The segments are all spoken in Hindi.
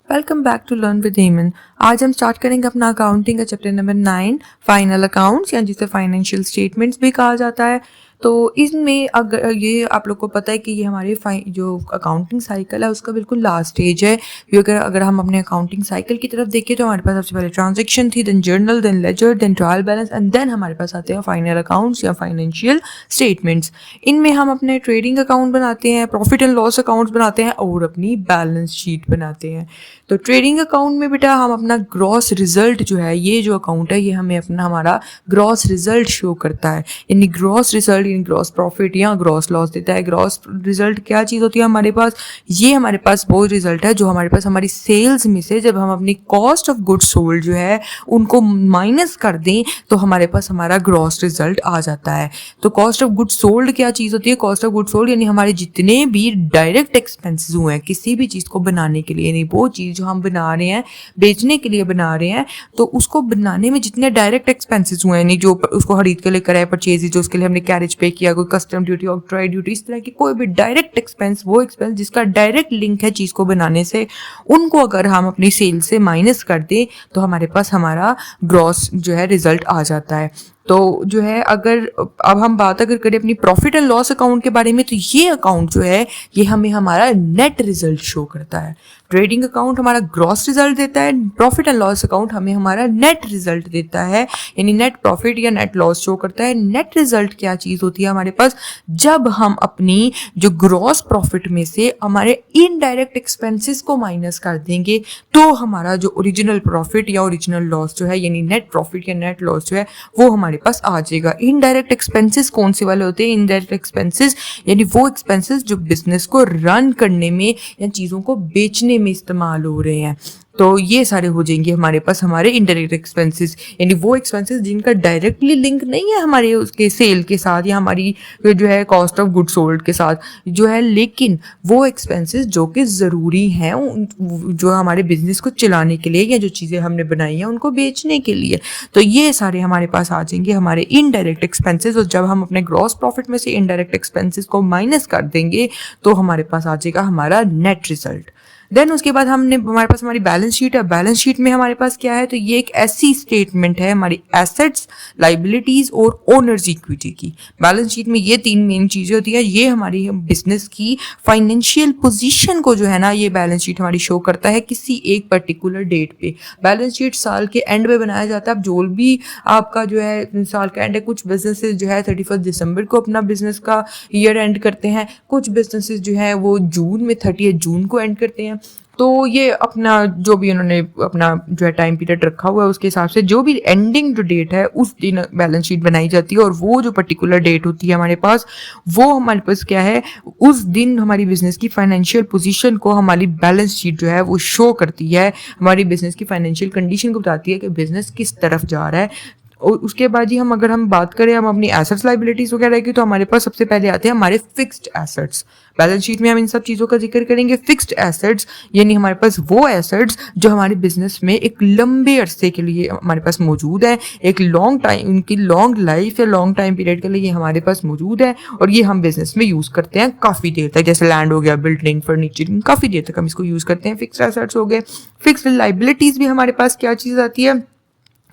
Welcome back to learn with Heman. आज हम स्टार्ट करेंगे अपना अकाउंटिंग का चैप्टर नंबर 9 फाइनल अकाउंट्स या जिसे फाइनेंशियल स्टेटमेंट्स भी कहा जाता है। तो इसमें अगर ये आप लोग को पता है कि ये हमारे जो अकाउंटिंग साइकिल है उसका बिल्कुल लास्ट स्टेज है। क्योंकि अगर हम अपने अकाउंटिंग साइकिल की तरफ देखें तो हमारे पास सबसे पहले ट्रांजेक्शन थी, then journal, then ledger, then trial balance and then हमारे पास आते हैं फाइनल अकाउंट्स या फाइनेंशियल स्टेटमेंट्स। इनमें हम अपने ट्रेडिंग अकाउंट बनाते हैं, प्रॉफिट एंड लॉस अकाउंट्स बनाते हैं और अपनी बैलेंस शीट बनाते हैं। तो ट्रेडिंग अकाउंट में बेटा हम अपना ग्रॉस रिजल्ट जो है, ये जो अकाउंट है ये हमें अपना हमारा ग्रॉस रिजल्ट शो करता है। यानी ग्रॉस रिजल्ट यानी ग्रॉस प्रॉफिट या ग्रॉस लॉस देता है। ग्रॉस रिजल्ट क्या चीज़ होती है हमारे पास? ये हमारे पास वो रिजल्ट है जो हमारे पास हमारी सेल्स में से जब हम अपनी कॉस्ट ऑफ गुड्स सोल्ड जो है उनको माइनस कर दें तो हमारे पास हमारा ग्रॉस रिजल्ट आ जाता है। तो कॉस्ट ऑफ गुड्स सोल्ड क्या चीज़ होती है? कॉस्ट ऑफ गुड्स सोल्ड यानी हमारे जितने भी डायरेक्ट एक्सपेंसेस हुए हैं किसी भी चीज़ को बनाने के लिए, यानी वो चीज़ जो हम बना रहे हैं बेचने के लिए बना रहे हैं, तो उसको बनाने में जितने डायरेक्ट एक्सपेंसेस हुए हैं, यानी जो उसको खरीद के लेकर आए, परचेज जो उसके लिए हमने कैरेज पे किया, कोई कस्टम ड्यूटी और ट्राई ड्यूटी, इस तरह की कोई भी डायरेक्ट एक्सपेंस, वो एक्सपेंस जिसका डायरेक्ट लिंक है चीज़ को बनाने से, उनको अगर हम अपनी सेल से माइनस कर दें तो हमारे पास हमारा ग्रॉस जो है रिजल्ट आ जाता है। तो जो है अगर अब हम बात अगर करें अपनी प्रॉफिट एंड लॉस अकाउंट के बारे में, तो ये अकाउंट जो है ये हमें हमारा नेट रिजल्ट शो करता है। ट्रेडिंग अकाउंट हमारा ग्रॉस रिजल्ट देता है, प्रॉफिट एंड लॉस अकाउंट हमें हमारा नेट रिजल्ट देता है, यानी नेट प्रॉफिट या नेट लॉस शो करता है। नेट रिजल्ट क्या चीज़ होती है हमारे पास? जब हम अपनी जो ग्रॉस प्रॉफिट में से हमारे इनडायरेक्ट एक्सपेंसेस को माइनस कर देंगे तो हमारा जो ओरिजिनल प्रॉफिट या ओरिजिनल लॉस जो है, यानी नेट प्रॉफिट या नेट लॉस जो है वो हमारे पास आ जाएगा। इनडायरेक्ट एक्सपेंसेस कौन से वाले होते हैं? इनडायरेक्ट एक्सपेंसेस यानी वो एक्सपेंसेस जो बिजनेस को रन करने में या चीज़ों को बेचने में इस्तेमाल हो रहे हैं। तो ये सारे हो जाएंगे हमारे पास हमारे इनडायरेक्ट एक्सपेंसेस, यानी वो एक्सपेंसेस जिनका डायरेक्टली लिंक नहीं है हमारे उसके सेल के साथ या हमारी जो है कॉस्ट ऑफ गुड सोल्ड के साथ जो है, लेकिन वो एक्सपेंसेस जो कि ज़रूरी हैं जो हमारे बिजनेस को चलाने के लिए या जो चीज़ें हमने बनाई हैं उनको बेचने के लिए। तो ये सारे हमारे पास आ जाएंगे हमारे इनडायरेक्ट एक्सपेंसेस, और जब हम अपने ग्रॉस प्रॉफिट में से इनडायरेक्ट एक्सपेंसेस को माइनस कर देंगे तो हमारे पास आ जाएगा हमारा नेट रिजल्ट। देन उसके बाद हमारे पास हमारी बैलेंस शीट है। बैलेंस शीट में हमारे पास क्या है? तो ये एक ऐसी स्टेटमेंट है हमारी एसेट्स, लाइबिलिटीज और ओनर्स इक्विटी की। बैलेंस शीट में ये तीन मेन चीज़ें होती है। ये हमारी बिजनेस की फाइनेंशियल पोजीशन को जो है ना, ये बैलेंस शीट हमारी शो करता है किसी एक पर्टिकुलर डेट पे। बैलेंस शीट साल के एंड में बनाया जाता है। अब जो भी आपका जो है साल का एंड है, कुछ बिजनेसेस जो है 31 दिसंबर को अपना बिजनेस का ईयर एंड करते हैं, कुछ बिजनेसेस जो है वो जून में 30 जून को एंड करते हैं। तो ये अपना जो भी उन्होंने अपना जो है टाइम पीरियड रखा हुआ है उसके हिसाब से जो भी एंडिंग जो डेट है उस दिन बैलेंस शीट बनाई जाती है, और वो जो पर्टिकुलर डेट होती है हमारे पास, वो हमारे पास क्या है, उस दिन हमारी बिजनेस की फाइनेंशियल पोजीशन को हमारी बैलेंस शीट जो है वो शो करती है, हमारी बिजनेस की फाइनेंशियल कंडीशन को बताती है कि बिजनेस किस तरफ जा रहा है। और उसके बाद ही अगर हम बात करें हम अपनी एसेट्स लाइबिलिटीज वगैरह की, तो हमारे पास सबसे पहले आते हैं हमारे फिक्स्ड एसेट्स। बैलेंस शीट में हम इन सब चीज़ों का जिक्र करेंगे। फिक्स्ड एसेट्स यानी हमारे पास वो एसेट्स जो हमारे बिजनेस में एक लंबे अरसे के लिए हमारे पास मौजूद है, एक लॉन्ग टाइम, उनकी लॉन्ग लाइफ या लॉन्ग टाइम पीरियड के लिए ये हमारे पास मौजूद है और ये हम बिजनेस में यूज़ करते हैं काफ़ी देर तक। जैसे लैंड हो गया, बिल्डिंग, फर्नीचरिंग, काफ़ी देर तक हम इसको यूज़ करते हैं। फिक्स्ड एसेट्स हो गए। फिक्स्ड लाइबिलिटीज़ भी हमारे पास क्या चीज़ आती है?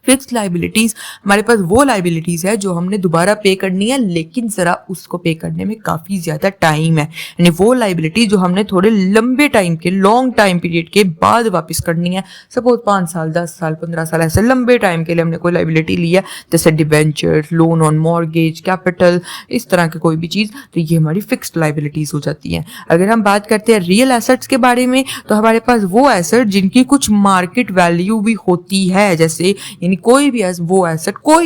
फिक्स्ड लाइबिलिटीज़ हमारे पास वो लाइबिलिटीज़ है जो हमने दोबारा पे करनी है, लेकिन ज़रा उसको पे करने में काफ़ी ज़्यादा टाइम है, यानी वो लाइबिलिटी जो हमने थोड़े लंबे टाइम के, लॉन्ग टाइम पीरियड के बाद वापस करनी है। सपोज 5 साल, 10 साल, 15 साल, ऐसे लंबे टाइम के लिए हमने कोई लाइबिलिटी ली है, जैसे debenture, loan on mortgage, capital, इस तरह की कोई भी चीज़, तो ये हमारी फिक्स्ड लाइबिलिटीज़ हो जाती हैं। अगर हम बात करते हैं रियल एसेट्स के बारे में, तो हमारे पास वो एसेट जिनकी कुछ मार्केट वैल्यू भी होती है, जैसे कोई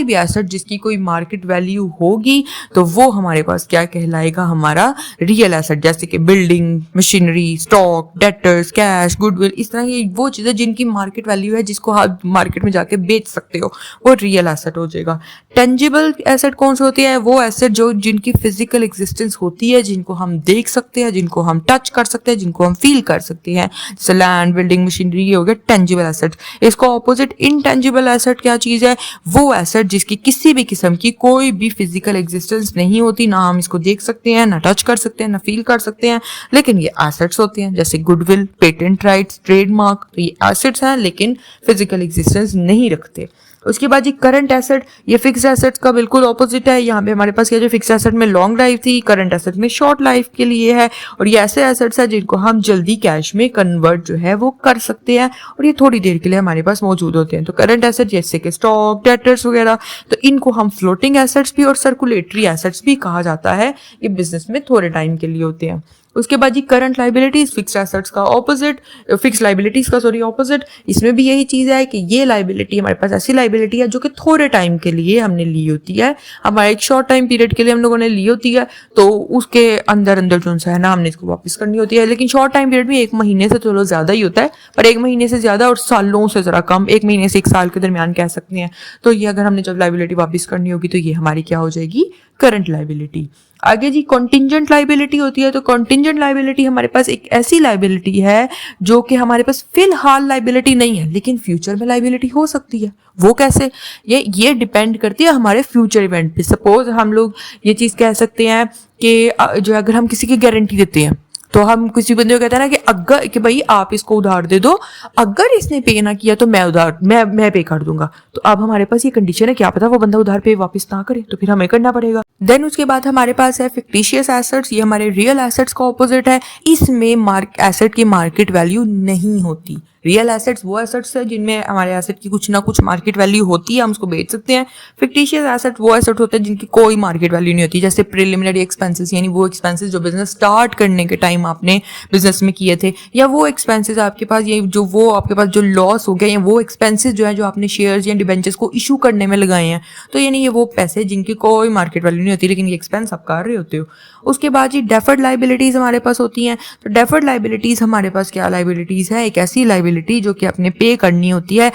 भी एसेट जिसकी कोई मार्केट वैल्यू होगी तो वो हमारे पास क्या कहलाएगा? हमारा रियल एसेट। जैसे कि building, machinery, stock, debtors, cash, goodwill, इस तरह की वो चीज़ें जिनकी मार्केट वैल्यू है, जिसको आप मार्केट में जाके बेच सकते हो, वो रियल एसेट हो जाएगा। टेंजिबल एसेट कौन से होती है? वो एसेट जो जिनकी फिजिकल एग्जिस्टेंस होती है, जिनको हम देख सकते हैं, जिनको हम टच कर सकते हैं, जिनको हम फील कर सकते हैं, जैसे लैंड, बिल्डिंग, मशीनरी, ये हो गया टेंजिबल एसेट। इसको ऑपोजिट इनटेंजिबल एसेट एसेट क्या चीज़ है? वो एसेट जिसकी किसी भी किस्म की कोई भी फिजिकल एग्जिस्टेंस नहीं होती, ना हम इसको देख सकते हैं, ना टच कर सकते हैं, ना फील कर सकते हैं, लेकिन ये एसेट्स होते हैं। जैसे गुडविल, पेटेंट राइट्स, ट्रेडमार्क, तो ये एसेट्स हैं लेकिन फिजिकल एग्जिस्टेंस नहीं रखते। उसके बाद ये करंट एसेट, ये फिक्स एसेट्स का बिल्कुल ऑपोजिट है। यहाँ पे हमारे पास क्या, जो फिक्स एसेट में लॉन्ग लाइफ थी, करंट एसेट में शॉर्ट लाइफ के लिए है। और ये ऐसे एसेट्स है जिनको हम जल्दी कैश में कन्वर्ट जो है वो कर सकते हैं और ये थोड़ी देर के लिए हमारे पास मौजूद होते हैं। तो करंट एसेट जैसे कि स्टॉक, डेटर्स वगैरह, तो इनको हम फ्लोटिंग एसेट्स भी और सर्कुलेटरी एसेट्स भी कहा जाता है। ये बिजनेस में थोड़े टाइम के लिए होते हैं। उसके बाद ये करंट लाइबिलिटीज, फिक्स एसेट्स का ऑपोजिट, फिक्स लाइबिलिटीज का ऑपोजिट। इसमें भी यही चीज़ है कि ये लाइबिलिटी हमारे पास ऐसी लाइबिलिटी है जो कि थोड़े टाइम के लिए हमने ली होती है, हमारे एक शॉर्ट टाइम पीरियड के लिए हम लोगों ने ली होती है, तो उसके अंदर अंदर जो सा है ना हमने इसको वापस करनी होती है। लेकिन शॉर्ट टाइम पीरियड में 1 महीने से चलो ज़्यादा ही होता है, पर 1 महीने से ज़्यादा और सालों से ज़रा कम, 1 महीने से 1 साल के दरमियान कह सकते हैं। तो ये अगर हमने जब लाइबिलिटी वापस करनी होगी तो ये हमारी क्या हो जाएगी, करंट लाइबिलिटी। आगे जी कॉन्टिंजेंट लाइबिलिटी होती है। तो कॉन्टिंजेंट लाइबिलिटी हमारे पास एक ऐसी लाइबिलिटी है जो कि हमारे पास फिलहाल लाइबिलिटी नहीं है लेकिन फ्यूचर में लाइबिलिटी हो सकती है। वो कैसे, ये डिपेंड करती है हमारे फ्यूचर इवेंट पे। सपोज हम लोग ये चीज़ कह सकते हैं कि जो अगर हम किसी की गारंटी देते हैं तो हम किसी बंदे को कहते हैं ना कि अगर कि भाई आप इसको उधार दे दो, अगर इसने पे ना किया तो मैं पे कर दूंगा। तो अब हमारे पास ये कंडीशन है, क्या पता वो बंदा उधार पे वापस ना करे तो फिर हमें करना पड़ेगा। देन उसके बाद हमारे पास है फिक्टिशियस एसेट्स। ये हमारे रियल एसेट्स का ऑपोजिट है। इसमें एसेट की मार्केट वैल्यू नहीं होती। रियल एसेट्स वो एसेट्स है जिनमें हमारे एसेट की कुछ ना कुछ मार्केट वैल्यू होती है, हम उसको बेच सकते हैं। फिक्टिशियस एसेट वो एसेट होते हैं जिनकी कोई मार्केट वैल्यू नहीं होती, जैसे प्रिलिमिनरी एक्सपेंसेस, यानी वो एक्सपेंसेस जो बिजनेस स्टार्ट करने के टाइम आपने बिजनेस में किए थे, या वो एक्सपेंसेस आपके पास ये जो वो आपके पास जो लॉस हो गया, या वो एक्सपेंसेस जो है जो आपने शेयर्स या डिबेंचर्स को इशू करने में लगाए हैं। तो यानी ये वो पैसे जिनकी कोई मार्केट वैल्यू नहीं होती लेकिन ये एक्सपेंस आप कर रहे होते हो। उसके बाद ये डेफर्ड लाइबिलिटीज हमारे पास होती हैं। तो डेफर्ड लाइबिलिटीज हमारे पास क्या लाइबिलिटीज है, एक ऐसी लाइबिलिटी जो कि अपने पे करनी होती है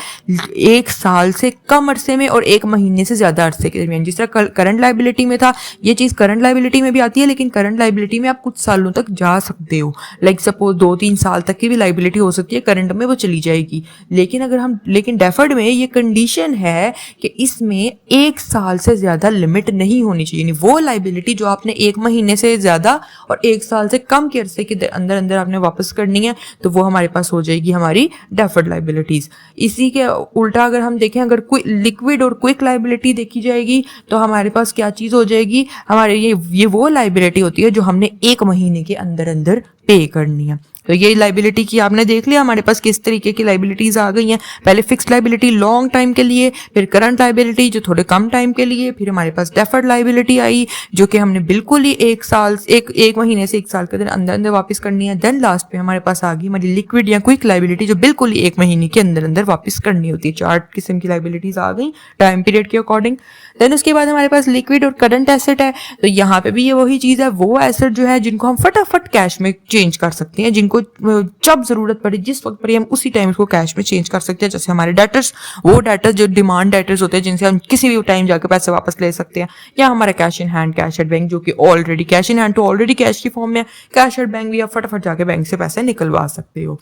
1 साल से कम अरसे में और 1 महीने से ज्यादा अरसे के दरमियान। जिस तरह करंट लाइबिलिटी में था, ये चीज करंट लाइबिलिटी में भी आती है, लेकिन करंट लाइबिलिटी में आप कुछ सालों तक जा सकते हो। लाइक सपोज 2-3 साल तक की भी लाइबिलिटी हो सकती है, करंट में वो चली जाएगी। लेकिन डेफर्ड में ये कंडीशन है कि इसमें 1 साल से ज्यादा लिमिट नहीं होनी चाहिए। यानी वो लाइबिलिटी जो आपने 1 महीने से ज्यादा और 1 साल से कम के अरसे के अंदर अंदर आपने वापस करनी है, तो वो हमारे पास हो जाएगी हमारी डेफर्ड लाइबिलिटीज। इसी के उल्टा अगर हम देखें, अगर कोई लिक्विड और क्विक लाइबिलिटी देखी जाएगी तो हमारे पास क्या चीज हो जाएगी, हमारे ये वो लाइबिलिटी होती है जो हमने 1 महीने के अंदर अंदर पे करनी है। तो ये लाइबिलिटी की आपने देख लिया हमारे पास किस तरीके की लाइबिलिटीज आ गई हैं। पहले फिक्स्ड लाइबिलिटी लॉन्ग टाइम के लिए, फिर करंट लाइबिलिटी जो थोड़े कम टाइम के लिए, फिर हमारे पास डेफर्ड लाइबिलिटी आई जो कि हमने बिल्कुल ही 1 महीने से 1 साल के अंदर अंदर वापस करनी है। देन लास्ट पे हमारे पास आ गई हमारी लिक्विड या क्विक लाइबिलिटी जो बिल्कुल ही 1 महीने के अंदर अंदर वापस करनी होती है। 4 किस्म की लाइबिलिटीज आ गई टाइम पीरियड के अकॉर्डिंग। देन उसके बाद हमारे पास लिक्विड और करंट एसेट है। तो यहाँ पे भी ये वही चीज है, वो एसेट जो है जिनको हम फटाफट कैश में चेंज कर सकते हैं, जिनको जब जरूरत पड़े जिस वक्त पड़े हम उसी टाइम इसको कैश में चेंज कर सकते हैं। जैसे हमारे डेटर्स, वो डेटर्स जो डिमांड डेटर्स होते हैं जिनसे हम किसी भी टाइम जाकर पैसे वापस ले सकते हैं, या हमारा cash in hand, cash at bank जो कि ऑलरेडी कैश इन हैंड तो ऑलरेडी कैश की फॉर्म में, कैश एट बैंक भी आप फटाफट जाके बैंक से पैसे निकलवा सकते हो।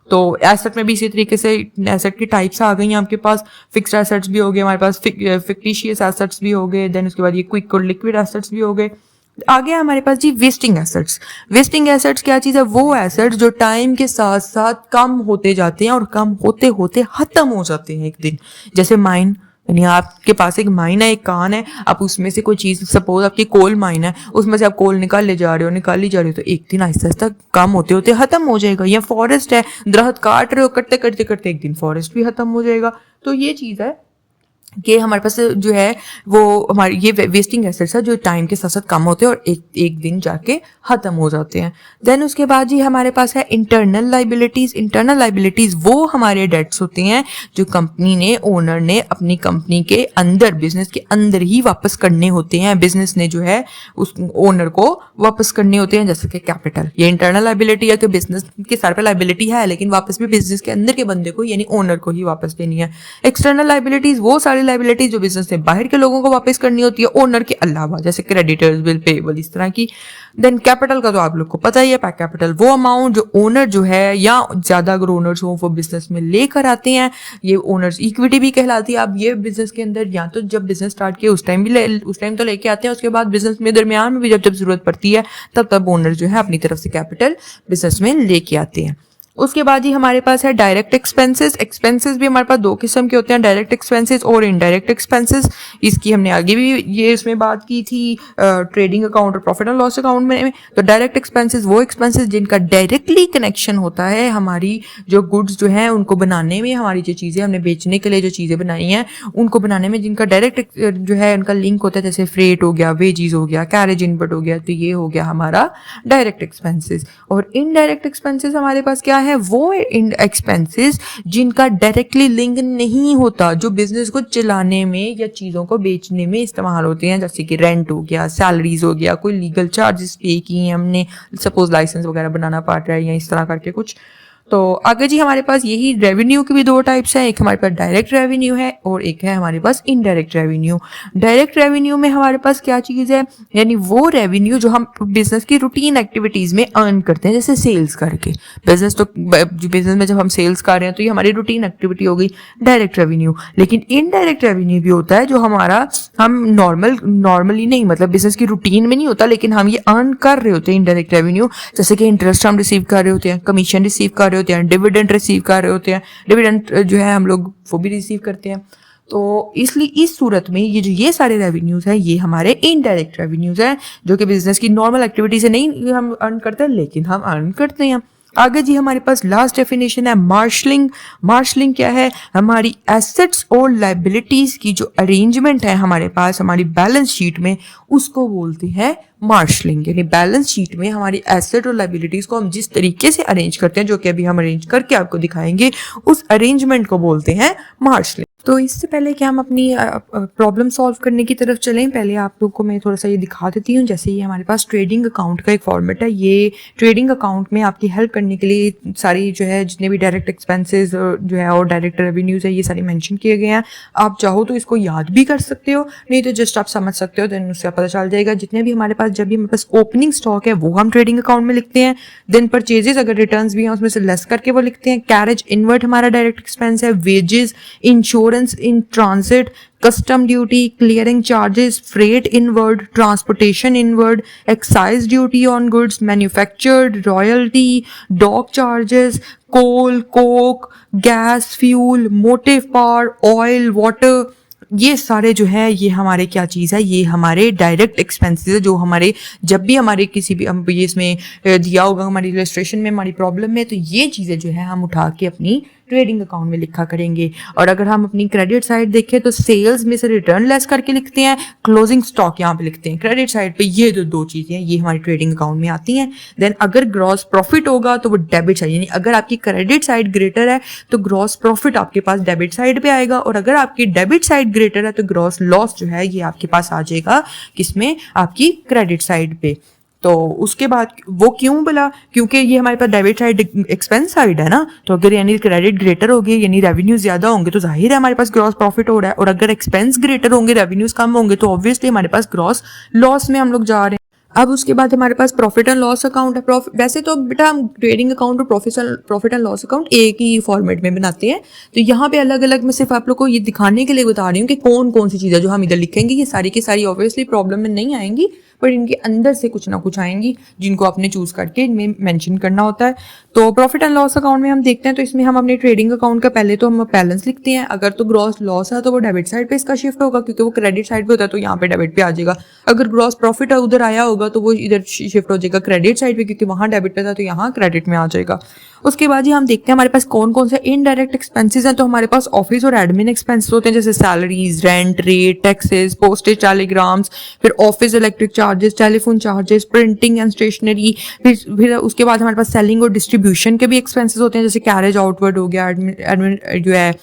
तो एसेट में भी इसी तरीके से एसेट की टाइप्स आ गई हैं आपके पास। फिक्स्ड एसेट्स भी हो गए हमारे पास, फिक्टिशियस एसेट्स भी हो गए, देन उसके बाद ये क्विक और लिक्विड एसेट्स भी हो गए। आगे हमारे पास जी वेस्टिंग एसेट्स। वेस्टिंग एसेट्स क्या चीज़ है, वो एसेट्स जो टाइम के साथ साथ कम होते जाते हैं और कम होते होते खत्म हो जाते हैं एक दिन। जैसे माइन, यानी आपके पास एक माइन है, एक कान है, आप उसमें से कोई चीज़, सपोज आपकी कोल माइन है, उसमें से आप कोल निकाल ले जा रहे हो तो एक दिन आहिस्ता आहिस्ता कम होते होते खत्म हो जाएगा। या फॉरेस्ट है, दरख्त काट रहे हो, कटते करते करते एक दिन फॉरेस्ट भी खत्म हो जाएगा। तो ये चीज़ है कि हमारे पास जो है वो हमारी ये वेस्टिंग एसेट्स है जो टाइम के साथ साथ कम होते हैं और एक दिन जाके खत्म हो जाते हैं। देन उसके बाद जी हमारे पास है इंटरनल लाइबिलिटीज। इंटरनल लाइबिलिटीज वो हमारे डेट्स होते हैं जो कंपनी ने, ओनर ने अपनी कंपनी के अंदर, बिजनेस के अंदर ही वापस करने होते हैं। बिजनेस ने जो है उस ओनर को वापस करने होते हैं, जैसे कि कैपिटल। ये इंटरनल लाइबिलिटी है कि बिजनेस के सर पे लाइबिलिटी है लेकिन वापस भी बिजनेस के अंदर के बंदे को यानी ओनर को ही वापस देनी है। एक्सटर्नल लाइबिलिटीज वो सारी सारी लाइबिलिटीज जो बिजनेस ने बाहर के लोगों को वापस करनी होती है ओनर के अलावा, जैसे क्रेडिटर्स, बिल पेएबल, इस तरह की। देन कैपिटल का तो आप लोग को पता ही है, पैक कैपिटल वो अमाउंट जो ओनर जो है या ज्यादा अगर ओनर्स हो वो बिजनेस में लेकर आते हैं, ये ओनर्स इक्विटी भी कहलाती है। अब ये बिजनेस के अंदर या तो जब बिजनेस स्टार्ट किया उस टाइम तो लेके आते हैं, उसके बाद बिजनेस में दरमियान में भी जब जरूरत पड़ती है तब ओनर जो है अपनी तरफ से कैपिटल बिजनेस में लेके आते हैं। उसके बाद ही हमारे पास है डायरेक्ट एक्सपेंसेस। एक्सपेंसेस भी हमारे पास दो किस्म के होते हैं, डायरेक्ट एक्सपेंसेस और इनडायरेक्ट एक्सपेंसेस। इसकी हमने आगे भी ये इसमें बात की थी ट्रेडिंग अकाउंट और प्रॉफिट एंड लॉस अकाउंट में। तो डायरेक्ट एक्सपेंसेस वो एक्सपेंसेस जिनका डायरेक्टली कनेक्शन होता है हमारी जो गुड्स जो है उनको बनाने में, हमारी जो चीज़ें हमने बेचने के लिए जो चीज़ें बनाई हैं उनको बनाने में जिनका डायरेक्ट जो है उनका लिंक होता है, जैसे फ्रेट हो गया, वेजीज हो गया, कैरेज इनपुट हो गया, तो ये हो गया हमारा डायरेक्ट एक्सपेंसेस। और इनडायरेक्ट एक्सपेंसेस हमारे पास क्या है, वो एक्सपेंसेस जिनका डायरेक्टली लिंक नहीं होता, जो बिजनेस को चलाने में या चीजों को बेचने में इस्तेमाल होते हैं, जैसे कि रेंट हो गया, सैलरीज हो गया, कोई लीगल चार्जेस पे किए हैं हमने, सपोज लाइसेंस वगैरह बनाना पड़ रहा है या इस तरह करके कुछ। तो आगे जी हमारे पास यही रेवेन्यू की भी दो टाइप्स हैं, एक हमारे पास डायरेक्ट रेवेन्यू है और एक है हमारे पास इनडायरेक्ट रेवेन्यू। डायरेक्ट रेवेन्यू में हमारे पास क्या चीज़ है, यानी वो रेवेन्यू जो हम बिजनेस की रूटीन एक्टिविटीज़ में अर्न करते हैं, जैसे सेल्स करके। बिजनेस में जब हम सेल्स कर रहे हैं तो ये हमारी रूटीन एक्टिविटी हो गई डायरेक्ट रेवेन्यू। लेकिन इनडायरेक्ट रेवेन्यू भी होता है जो हमारा हम नॉर्मली नहीं, मतलब बिजनेस की रूटीन में नहीं होता, लेकिन हम ये अर्न कर रहे होते हैं इनडायरेक्ट रेवेन्यू, जैसे कि इंटरेस्ट हम रिसीव कर रहे होते हैं, कमीशन रिसीव कर रहे होते हैं, डिविडेंड रिसीव कर रहे होते हैं, डिविडेंड जो है हम लोग वो भी रिसीव करते हैं। तो इसलिए इस सूरत में ये सारे रेवेन्यूज हैं, ये हमारे इनडायरेक्ट रेवेन्यूज हैं जो कि बिजनेस की नॉर्मल एक्टिविटी से नहीं हम अर्न करते, लेकिन हम अर्न करते हैं। आगे जी हमारे पास लास्ट डेफिनेशन है मार्शलिंग। मार्शलिंग क्या है, हमारी एसेट्स और लाइबिलिटीज की जो अरेंजमेंट है हमारे पास हमारी बैलेंस शीट में, उसको बोलते हैं मार्शलिंग। यानी बैलेंस शीट में हमारी एसेट और लाइबिलिटीज को हम जिस तरीके से अरेंज करते हैं, जो कि अभी हम अरेंज करके आपको दिखाएंगे, उस अरेंजमेंट को बोलते हैं मार्शलिंग। तो इससे पहले कि हम अपनी प्रॉब्लम सॉल्व करने की तरफ चलें, पहले आप लोग को मैं थोड़ा सा ये दिखा देती हूँ। जैसे ये हमारे पास ट्रेडिंग अकाउंट का एक फॉर्मेट है, ये ट्रेडिंग अकाउंट में आपकी हेल्प करने के लिए सारी जो है जितने भी डायरेक्ट एक्सपेंसेस जो है और डायरेक्ट रेवेन्यूज है ये सारे मेंशन किए गए हैं। आप चाहो तो इसको याद भी कर सकते हो, नहीं तो जस्ट आप समझ सकते हो, देन उससे पता चल जाएगा। जितने भी हमारे पास जब भी हमारे पास ओपनिंग स्टॉक है वो हम ट्रेडिंग अकाउंट में लिखते हैं, देन परचेजेस अगर रिटर्न्स भी हैं उसमें से लेस करके वो लिखते हैं। कैरेज इनवर्ट हमारा डायरेक्ट एक्सपेंस है, wages, insurance in transit, custom duty, clearing charges, freight inward, transportation inward, excise duty on goods manufactured, royalty, dock charges, coal, coke, gas, fuel, motive power, oil, water, ये सारे जो है ये हमारे क्या चीज़ है, ये हमारे डायरेक्ट एक्सपेंसेस है जो हमारे जब भी हमारे किसी भी हम ये इसमें दिया होगा हमारी इलस्ट्रेशन में हमारी प्रॉब्लम में, तो ये चीज़ें जो है हम उठा के अपनी ट्रेडिंग अकाउंट में लिखा करेंगे। और अगर हम अपनी क्रेडिट साइड देखें तो सेल्स में से रिटर्न लेस करके लिखते हैं, क्लोजिंग स्टॉक यहाँ पे लिखते हैं क्रेडिट साइड पे। ये जो दो चीज़ें हैं ये हमारी ट्रेडिंग अकाउंट में आती हैं। देन अगर ग्रॉस प्रॉफिट होगा तो वो डेबिट साइड, यानी अगर आपकी क्रेडिट साइड ग्रेटर है तो ग्रॉस प्रॉफिट आपके पास डेबिट साइड पे आएगा, और अगर आपकी डेबिट साइड ग्रेटर है तो ग्रॉस लॉस जो है ये आपके पास आ जाएगा किसमें, आपकी क्रेडिट साइड पे। तो उसके बाद वो क्यों बोला, क्योंकि ये हमारे पास डेबिट साइड एक्सपेंस साइड है ना, तो अगर यानी क्रेडिट ग्रेटर होगी यानी रेवेन्यू ज्यादा होंगे तो जाहिर है हमारे पास ग्रॉस प्रॉफिट हो रहा है, और अगर एक्सपेंस ग्रेटर होंगे रेवेन्यूज कम होंगे तो ऑब्वियसली हमारे पास ग्रॉस लॉस में हम लोग जा रहे हैं। अब उसके बाद हमारे पास प्रॉफिट एंड लॉस अकाउंट है। वैसे तो बेटा हम ट्रेडिंग अकाउंट और प्रॉफिट एंड लॉस अकाउंट एक ही फॉर्मेट में बनाते हैं, तो यहाँ पे अलग अलग मैं सिर्फ आप लोग को ये दिखाने के लिए बता रही हूँ कि कौन कौन सी चीज़ें जो हम इधर लिखेंगे ये सारी की सारी ऑब्वियसली प्रॉब्लम में नहीं आएंगी, पर इनके अंदर से कुछ ना कुछ आएंगी जिनको आपने चूज करके इनमें मेंशन करना होता है। तो प्रॉफिट एंड लॉस अकाउंट में हम देखते हैं, तो इसमें हम अपने ट्रेडिंग अकाउंट का पहले तो हम बैलेंस लिखते हैं। अगर तो ग्रॉस लॉस है तो वो डेबिट साइड पे इसका शिफ्ट होगा, क्योंकि वो क्रेडिट साइड पे होता है तो यहाँ पे डेबिट पे आ जाएगा। अगर ग्रॉस प्रॉफिट उधर आया होगा तो वो इधर शिफ्ट हो जाएगा क्रेडिट साइड पे, क्योंकि वहाँ डेबिट पे था तो यहाँ क्रेडिट में आ जाएगा। उसके बाद ही हम देखते हैं हमारे पास कौन कौन से इनडायरेक्ट एक्सपेंसेस हैं। तो हमारे पास ऑफिस और एडमिन एक्सपेंसेस होते हैं, जैसे salaries, rent, rate, taxes, postage, telegrams, फिर office electric charges, telephone charges, printing and stationery. फिर उसके बाद हमारे पास सेलिंग और डिस्ट्रीब्यूशन के भी एक्सपेंसेस होते हैं, जैसे कैरेज आउटवर्ड हो गया, एडमिन जो है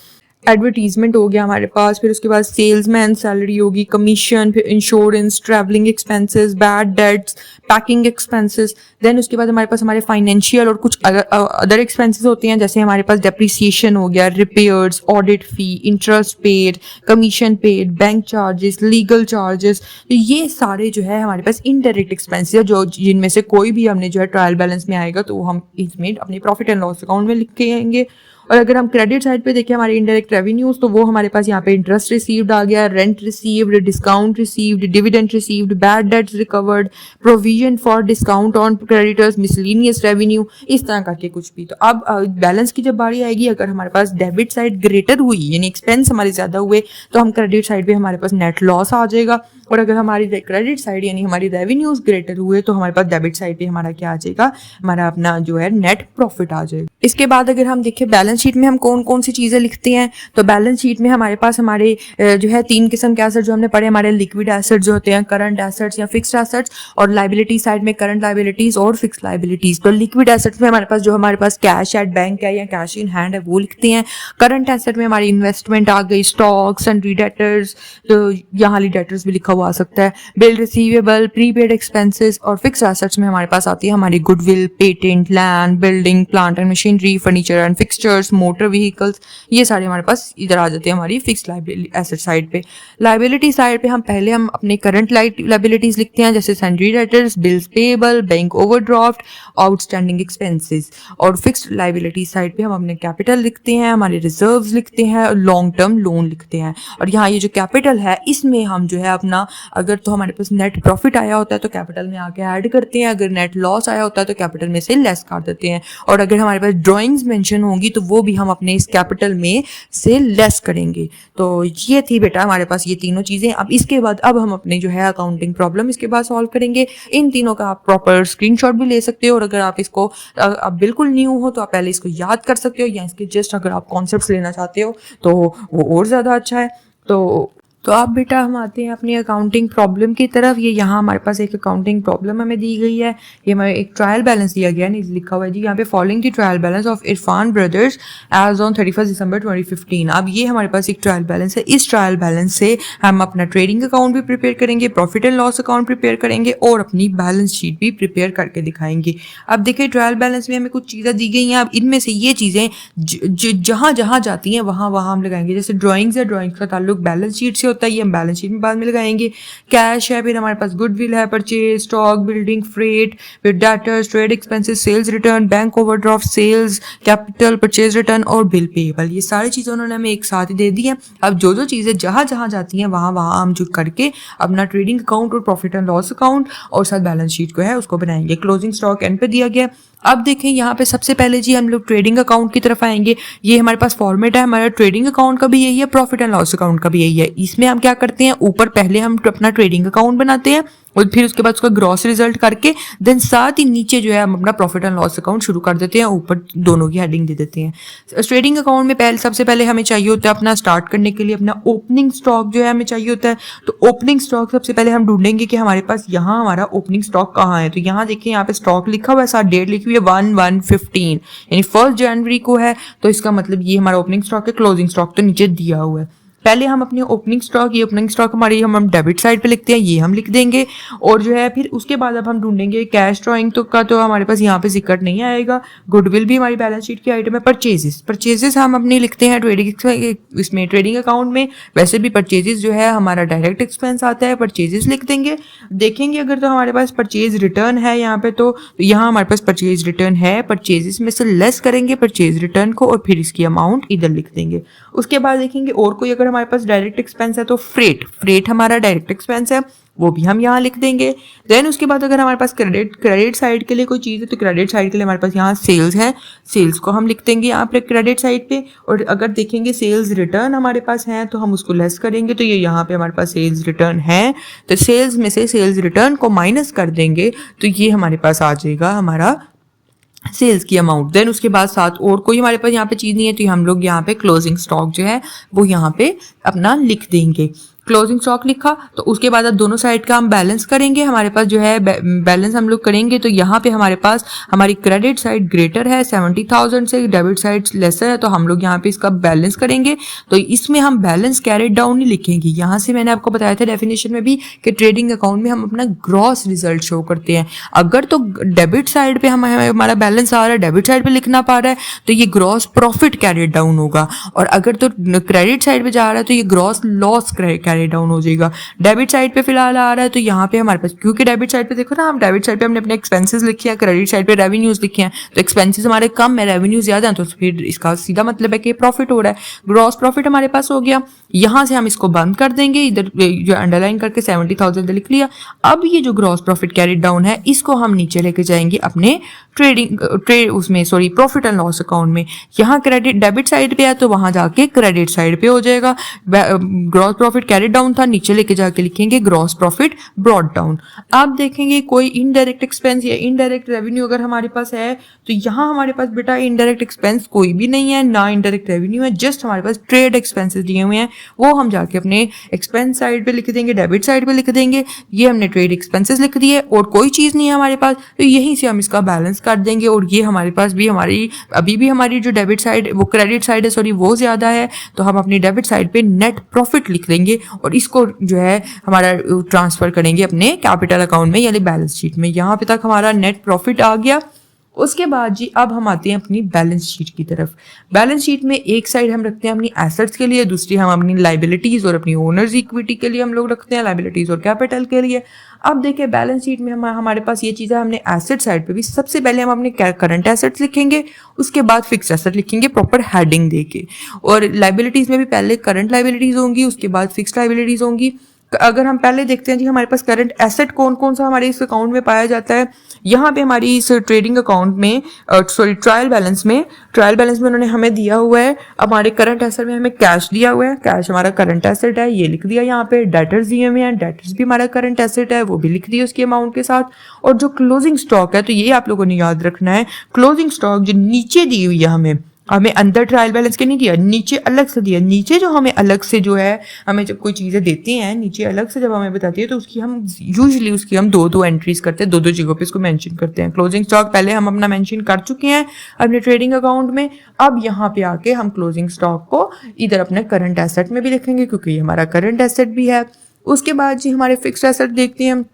एडवर्टीजमेंट हो गया हमारे पास, फिर उसके बाद सेल्समैन सैलरी होगी, कमीशन, फिर insurance, travelling expenses, bad debts, packing expenses. Then उसके बाद हमारे पास हमारे फाइनेंशियल और कुछ अदर एक्सपेंसेस होते हैं, जैसे हमारे पास डेप्रिसिएशन हो गया, repairs, audit fee, interest paid, commission paid, bank charges, legal charges. तो ये सारे जो है हमारे पास इनडायरेक्ट एक्सपेंसेस है, जो जिनमें से कोई भी हमने जो है ट्रायल बैलेंस में आएगा तो हम इसमें अपने प्रॉफिट एंड लॉस अकाउंट में लिख के आएंगे। और अगर हम क्रेडिट साइड पे देखें हमारे इनडायरेक्ट रेवेन्यूज, तो वो हमारे पास यहाँ पे इंटरेस्ट रिसीव्ड आ गया, rent received, discount received, dividend received, bad debts recovered, provision for discount on creditors, miscellaneous revenue, इस तरह करके कुछ भी। तो अब बैलेंस की जब बारी आएगी, अगर हमारे पास डेबिट साइड ग्रेटर हुई यानी एक्सपेंस हमारे ज्यादा हुए, तो हम क्रेडिट साइड पे हमारे पास नेट लॉस आ जाएगा। और अगर हमारी क्रेडिट साइड यानी हमारी रेवेन्यूज ग्रेटर हुए, तो हमारे पास डेबिट साइड पे हमारा क्या आ जाएगा, हमारा अपना जो है नेट प्रॉफिट आ जाएगा। इसके बाद अगर हम देखें बैलेंस शीट में हम कौन कौन सी चीज़ें लिखते हैं, तो बैलेंस शीट में हमारे पास हमारे जो है 3 किस्म के एसेट्स जो हमने पढ़े, हमारे लिक्विड एसेट्स जो होते हैं, करंट एसेट्स या फिक्स्ड एसेट्स, और लाइबिलिटी साइड में करंट लाइबिलिटीज और फिक्स्ड लाइबिलिटीज। तो लिक्विड एसेट्स में हमारे पास जो हमारे पास कैश एट बैंक है या कैश इन हैंड है वो लिखते हैं। करंट एसेट में हमारी इन्वेस्टमेंट आ गई, स्टॉक्स, सन्ड्री डेटर्स, तो यहाँ डेटर्स भी लिखा हुआ आ सकता है, बिल रिसीवेबल, प्रीपेड एक्सपेंसेस। और फिक्स्ड एसेट्स में हमारे पास आती है हमारी goodwill, patent, land, building, plant and machinery, furniture and fixtures, motor vehicles, ये सारे हमारे पास इधर आ जाते हैं हमारी फिक्स्ड लाइबिलिटी एसेट साइड पे। लाइबिलिटी साइड पे हम पहले अपने करंट लाइबिलिटीज लिखते हैं, जैसे sundry debtors, bills payable, bank overdraft, outstanding expenses. और फिक्स्ड लाइबिलिटी साइड पे हम अपने कैपिटल लिखते हैं, हमारे रिजर्व्स लिखते हैं, लॉन्ग टर्म लोन लिखते हैं। और यहाँ ये जो कैपिटल है इसमें हम जो है अपना, अगर तो हमारे पास नेट प्रॉफिट आया होता है तो कैपिटल में आके ऐड करते हैं, अगर नेट लॉस आया होता है तो कैपिटल में से लेस कर देते हैं। और अगर हमारे पास ड्राइंग्स मेंशन होंगी तो वो भी हम अपने इस कैपिटल में से लेस करेंगे। तो ये थी बेटा हमारे पास ये तीनों चीज़ें। अब इसके बाद अब हम अपने जो है अकाउंटिंग प्रॉब्लम इसके बाद सॉल्व करेंगे। इन तीनों का आप प्रॉपर स्क्रीनशॉट भी ले सकते हो, और अगर आप इसको अब बिल्कुल न्यू हो तो आप पहले इसको याद कर सकते हो, या इसके जस्ट अगर आप कॉन्सेप्ट्स लेना चाहते हो तो वो और ज़्यादा अच्छा है। तो अब बेटा हम आते हैं अपनी अकाउंटिंग प्रॉब्लम की तरफ। ये यहाँ हमारे पास एक अकाउंटिंग प्रॉब्लम हमें दी गई है, ये हमें एक ट्रायल बैलेंस दिया गया है, लिखा हुआ है जी यहाँ पे, following the trial balance of Irfan brothers as on 31 December 2015। अब ये हमारे पास एक ट्रायल बैलेंस है, इस ट्रायल बैलेंस से हम अपना ट्रेडिंग अकाउंट भी प्रिपेयर करेंगे, profit and loss account prepare करेंगे, और अपनी बैलेंस शीट भी प्रिपेयर करके दिखाएंगे। अब देखिए ट्रायल बैलेंस में हमें कुछ चीज़ें दी गई हैं, अब इनमें से ये चीज़ें जहाँ जहाँ जाती हैं वहाँ वहाँ हम लगाएंगे। जैसे ड्राइंग्स है, ड्राइंग्स का ताल्लुक बैलेंस शीट से होता है, ये हम बैलेंस शीट में बाद में लगाएंगे। कैश है, फिर हमारे पास गुडविल है, परचेज, स्टॉक, बिल्डिंग, फ्रेट, फिर debtors, trade expenses, sales return, bank overdraft, sales, capital, purchase return और बिल पेएबल। ये सारी चीज़ें उन्होंने हमें एक साथ ही दे दी हैं। अब जो जो चीज़ें जहाँ जहाँ जाती हैं वहाँ वहाँ हम जो करके अपना ट्रेडिंग अकाउंट और प्रॉफिट एंड लॉस अकाउंट और साथ बैलेंस शीट को है उसको बनाएंगे। क्लोजिंग स्टॉक एंड पे दिया गया। अब देखें यहाँ पे सबसे पहले जी हम लोग ट्रेडिंग अकाउंट की तरफ आएंगे। ये हमारे पास फॉर्मेट है, हमारा ट्रेडिंग अकाउंट का भी यही है, प्रॉफिट एंड लॉस अकाउंट का भी यही है। इसमें हम क्या करते हैं, ऊपर पहले हम अपना ट्रेडिंग अकाउंट बनाते हैं और फिर उसके बाद उसका ग्रॉस रिजल्ट करके देन साथ ही नीचे जो है हम अपना प्रॉफिट एंड लॉस अकाउंट शुरू कर देते हैं, ऊपर दोनों की हेडिंग दे देते हैं। ट्रेडिंग अकाउंट में सबसे पहले हमें चाहिए होता है अपना स्टार्ट करने के लिए अपना ओपनिंग स्टॉक जो है हमें चाहिए होता है। तो ओपनिंग स्टॉक सबसे पहले हम ढूंढेंगे कि हमारे पास यहाँ हमारा ओपनिंग स्टॉक कहाँ है। तो यहाँ देखिए यहाँ पे स्टॉक लिखा हुआ है, साथ डेट लिखी हुई है 1/1/15 यानी 1 जनवरी को है। तो इसका मतलब ये हमारा ओपनिंग स्टॉक है। क्लोजिंग स्टॉक तो नीचे दिया हुआ है। पहले हम अपनी ओपनिंग स्टॉक, ये ओपनिंग स्टॉक हमारी हम डेबिट साइड पे लिखते हैं, ये हम लिख देंगे। और जो है फिर उसके बाद अब हम ढूंढेंगे कैश ड्राइंग तो हमारे पास यहाँ पे जिक्र नहीं आएगा। गुडविल भी हमारी बैलेंस शीट की आइटम है। परचेजेस हम अपनी लिखते हैं इसमें ट्रेडिंग अकाउंट में। वैसे भी परचेजेस जो है हमारा डायरेक्ट एक्सपेंस आता है, परचेजेस लिख देंगे। देखेंगे अगर तो हमारे पास परचेज रिटर्न है यहाँ पे, तो यहाँ हमारे पास परचेज रिटर्न है, परचेजेस में से लेस करेंगे परचेज रिटर्न को और फिर इसकी अमाउंट इधर लिख देंगे। उसके बाद देखेंगे और कोई अगर हमारे पास डायरेक्ट एक्सपेंस है तो फ्रेट हमारा डायरेक्ट एक्सपेंस है, वो भी हम यहाँ लिख देंगे। देन उसके बाद अगर हमारे पास क्रेडिट साइड के लिए कोई चीज़ है तो क्रेडिट साइड के लिए हमारे पास यहाँ सेल्स है, सेल्स को हम लिख देंगे यहाँ पे क्रेडिट साइड पे। और अगर देखेंगे सेल्स रिटर्न हमारे पास है तो हम उसको लेस करेंगे। तो ये यहाँ पे हमारे पास सेल्स रिटर्न है, तो सेल्स में से सेल्स रिटर्न को माइनस कर देंगे तो ये हमारे पास आ जाएगा हमारा सेल्स की अमाउंट। देन उसके बाद साथ और कोई हमारे पास यहाँ पे चीज़ नहीं है तो हम लोग यहाँ पे क्लोजिंग स्टॉक जो है वो यहाँ पे अपना लिख देंगे। क्लोजिंग स्टॉक लिखा, तो उसके बाद अब दोनों साइड का हम बैलेंस करेंगे। हमारे पास जो है बैलेंस हम लोग करेंगे तो यहाँ पे हमारे पास हमारी क्रेडिट साइड ग्रेटर है 70,000 से, डेबिट साइड लेसर है, तो हम लोग यहाँ पे इसका बैलेंस करेंगे। तो इसमें हम बैलेंस कैरेट डाउन नहीं लिखेंगे। यहाँ से मैंने आपको बताया था डेफिनेशन में भी कि ट्रेडिंग अकाउंट में हम अपना ग्रॉस रिजल्ट शो करते हैं। अगर तो डेबिट साइड पे हमारा बैलेंस आ रहा है, डेबिट साइड पे लिखना पा रहा है, तो ये ग्रॉस प्रॉफिट कैरेट डाउन होगा। और अगर तो क्रेडिट साइड पे जा रहा है तो ये ग्रॉस लॉस कैरेट डाउन हो जाएगा। डेबिट साइड पे फिलहाल आ रहा है तो यहाँ पे हमारे पास, क्योंकि डेबिट साइड पे देखो ना, हम डेबिट साइड पे हमने अपने एक्सपेंसेस लिखे हैं, क्रेडिट साइड पे रेवेन्यूज लिखे हैं, तो एक्सपेंसेस हमारे कम है, रेवेन्यू ज्यादा है, तो फिर इसका सीधा मतलब है कि प्रॉफिट हो रहा है। ग्रॉस प्रॉफिट हमारे पास हो गया। यहाँ से हम इसको बंद कर देंगे, इधर जो अंडरलाइन करके 70,000 लिख लिया। अब ये जो ग्रॉस प्रॉफिट कैरेट डाउन है इसको हम नीचे लेके जाएंगे अपने प्रॉफिट एंड लॉस अकाउंट में। यहाँ क्रेडिट डेबिट साइड पे है तो वहां जाके क्रेडिट साइड पे हो जाएगा। ग्रॉस प्रॉफिट कैरेट डाउन था, नीचे लेके जाके लिखेंगे ग्रॉस प्रॉफिट ब्रॉट डाउन। अब देखेंगे कोई इनडायरेक्ट एक्सपेंस या इनडायरेक्ट रेवेन्यू अगर हमारे पास है तो यहाँ हमारे पास बेटा इनडायरेक्ट एक्सपेंस कोई भी नहीं है, ना इनडायरेक्ट रेवेन्यू है, जस्ट हमारे पास ट्रेड एक्सपेंसेस दिए हुए हैं, वो हम जाके अपने एक्सपेंस साइड पे लिख देंगे, डेबिट साइड पे लिख देंगे। ये हमने ट्रेड एक्सपेंसेस लिख दिए और कोई चीज़ नहीं है हमारे पास, तो यहीं से हम इसका बैलेंस कर देंगे। और ये हमारे पास भी अभी भी हमारी जो डेबिट साइड, वो क्रेडिट साइड है सॉरी, वो ज़्यादा है, तो हम अपनी डेबिट साइड पे नेट प्रॉफिट लिख देंगे और इसको जो है हमारा ट्रांसफ़र करेंगे अपने कैपिटल अकाउंट में यानी बैलेंस शीट में। यहाँ पे तक हमारा नेट प्रॉफिट आ गया। उसके बाद जी अब हम आते हैं अपनी बैलेंस शीट की तरफ। बैलेंस शीट में एक साइड हम रखते हैं अपनी एसेट्स के लिए, दूसरी हम अपनी लाइबिलिटीज़ और अपनी ओनर्स इक्विटी के लिए हम लोग रखते हैं, लाइबिलिटीज़ और कैपिटल के लिए। अब देखिए बैलेंस शीट में हमारे पास ये चीज़ है, हमने एसेट साइड पे भी सबसे पहले हम अपने करंट एसेट्स लिखेंगे, उसके बाद फिक्स एसेट लिखेंगे प्रॉपर हेडिंग देके। और लाइबिलिटीज़ में भी पहले करंट लाइबिलिटीज़ होंगी, उसके बाद फिक्स लाइबिलिटीज़ होंगी। अगर हम पहले देखते हैं जी हमारे पास करंट एसेट कौन कौन सा हमारे इस अकाउंट में पाया जाता है। यहाँ पे हमारी इस ट्रेडिंग अकाउंट में ट्रायल बैलेंस में उन्होंने हमें दिया हुआ है, हमारे करंट एसेट में हमें कैश दिया हुआ है, कैश हमारा करंट एसेट है, ये लिख दिया। यहाँ पे डेटर्स दिए हुए हैं, डेटर्स भी हमारा करंट एसेट है, वो भी लिख दिया उसके अमाउंट के साथ। और जो क्लोजिंग स्टॉक है, तो ये आप लोगों ने याद रखना है, क्लोजिंग स्टॉक जो नीचे दी हुई है हमें अंदर ट्रायल बैलेंस के नहीं दिया, नीचे अलग से दिया। नीचे जो हमें अलग से जो है, हमें जब कोई चीज़ें देती हैं नीचे अलग से जब हमें बताती है तो उसकी हम यूजुअली दो एंट्रीज करते हैं, दो जगहों पे इसको मेंशन करते हैं। क्लोजिंग स्टॉक पहले हम अपना मेंशन कर चुके हैं अपने ट्रेडिंग अकाउंट में। अब यहाँ पे आके हम क्लोजिंग स्टॉक को इधर अपने करंट एसेट में भी लिखेंगे क्योंकि ये हमारा करंट एसेट भी है। उसके बाद जी हमारे फिक्स्ड एसेट देखते हैं,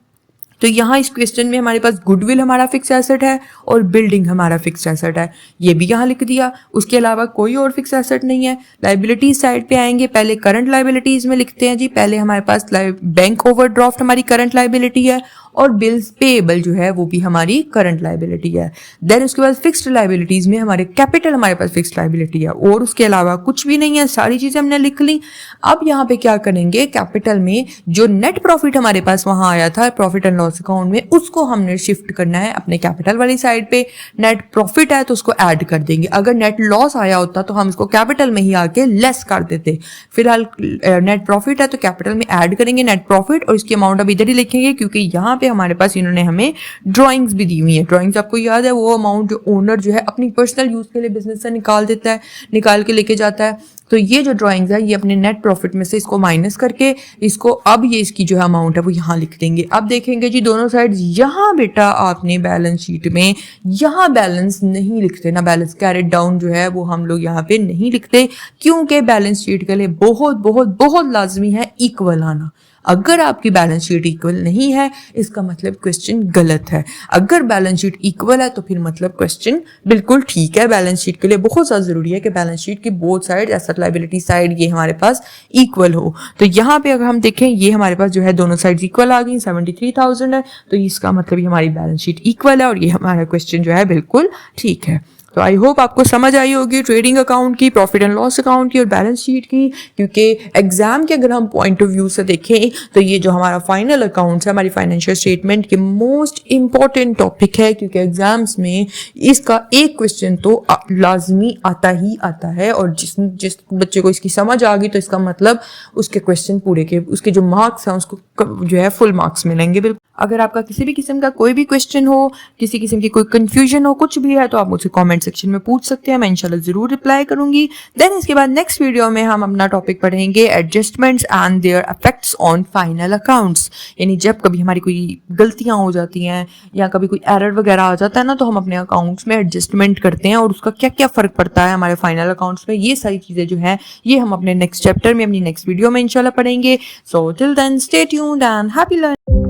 तो यहाँ इस क्वेश्चन में हमारे पास गुडविल हमारा फिक्स एसेट है और बिल्डिंग हमारा फिक्स एसेट है, ये भी यहाँ लिख दिया। उसके अलावा कोई और फिक्स एसेट नहीं है। लाइबिलिटीज साइड पे आएंगे, पहले करंट लाइबिलिटीज में लिखते हैं जी, पहले हमारे पास बैंक ओवरड्राफ्ट हमारी करंट लाइबिलिटी है और बिल्स पेएबल जो है वो भी हमारी करंट लाइबिलिटी है। देन उसके बाद फिक्स्ड लाइबिलिटीज में हमारे कैपिटल हमारे पास फिक्स्ड लाइबिलिटी है और उसके अलावा कुछ भी नहीं है, सारी चीजें हमने लिख ली। अब यहाँ पे क्या करेंगे, कैपिटल में जो नेट प्रॉफिट हमारे पास वहां आया था प्रॉफिट एंड लॉस अकाउंट में, उसको हमने शिफ्ट करना है अपने कैपिटल वाली साइड पे। नेट प्रॉफिट है तो उसको ऐड कर देंगे, अगर नेट लॉस आया होता तो हम इसको कैपिटल में ही आके लेस कर देते। फिलहाल नेट प्रॉफिट है तो कैपिटल में ऐड करेंगे नेट प्रॉफिट और इसकी अमाउंट अब इधर ही लिखेंगे क्योंकि यहाँ पे हमारे पास इन्होंने हमें ड्राइंग्स भी दी हुई है। ड्राइंग्स आपको याद है, वो अमाउंट जो ओनर जो है अपनी पर्सनल यूज के लिए बिजनेस से निकाल के लेके जाता है। तो ये जो ड्राइंग्स है ये अपने नेट प्रॉफिट में से इसको माइनस करके इसको अब ये इसकी जो है अमाउंट है वो यहाँ लिख देंगे। अब देखेंगे जी दोनों साइड, यहाँ बेटा आपने बैलेंस शीट में यहाँ बैलेंस नहीं लिखते ना, बैलेंस कैरेट डाउन जो है वो हम लोग यहाँ पे नहीं लिखते क्योंकि बैलेंस शीट के लिए बहुत बहुत बहुत लाजमी है इक्वल आना। अगर आपकी बैलेंस शीट इक्वल नहीं है इसका मतलब क्वेश्चन गलत है, अगर बैलेंस शीट इक्वल है तो फिर मतलब क्वेश्चन बिल्कुल ठीक है। बैलेंस शीट के लिए बहुत ज़्यादा जरूरी है कि बैलेंस शीट की both side, asset liability side, ये हमारे पास इक्वल हो। तो यहाँ पे अगर हम देखें ये हमारे पास जो है दोनों साइड इक्वल आ गई, 73,000 है, तो इसका मतलब ये हमारी बैलेंस शीट इक्वल है और ये हमारा क्वेश्चन जो है बिल्कुल ठीक है। तो आई होप आपको समझ आई होगी ट्रेडिंग अकाउंट की, प्रॉफिट एंड लॉस अकाउंट की और बैलेंस शीट की, क्योंकि एग्जाम के अगर हम पॉइंट ऑफ व्यू से देखें तो ये जो हमारा फाइनल अकाउंट्स है, हमारी फाइनेंशियल स्टेटमेंट के मोस्ट इंपॉर्टेंट टॉपिक है, क्योंकि एग्जाम्स में इसका एक क्वेश्चन तो लाजमी आता ही आता है और जिस बच्चे को इसकी समझ आ गई तो इसका मतलब उसके क्वेश्चन पूरे के उसके जो मार्क्स हैं उसको जो है फुल मार्क्स मिलेंगे। बिल्कुल अगर आपका किसी भी किस्म का कोई भी क्वेश्चन हो, किसी किस्म की कोई कंफ्यूजन हो, कुछ भी है तो आप मुझसे कमेंट सेक्शन में पूछ सकते हैं, मैं इंशाल्लाह ज़रूर रिप्लाई करूंगी। देन इसके बाद नेक्स्ट वीडियो में हम अपना टॉपिक पढ़ेंगे adjustments and there effects on final accounts. यानी जब कभी हमारी कोई गलतियां हो जाती हैं या कभी कोई एरर वगैरह आ जाता है ना, तो हम अपने अकाउंट्स में एडजस्टमेंट करते हैं और उसका क्या क्या फ़र्क पड़ता है हमारे फाइनल अकाउंट्स में। ये सारी चीज़ें जो हैं ये हम अपने नेक्स्ट चैप्टर में, अपनी नेक्स्ट वीडियो में इंशाल्लाह पढ़ेंगे। So till then stay tuned and happy learning.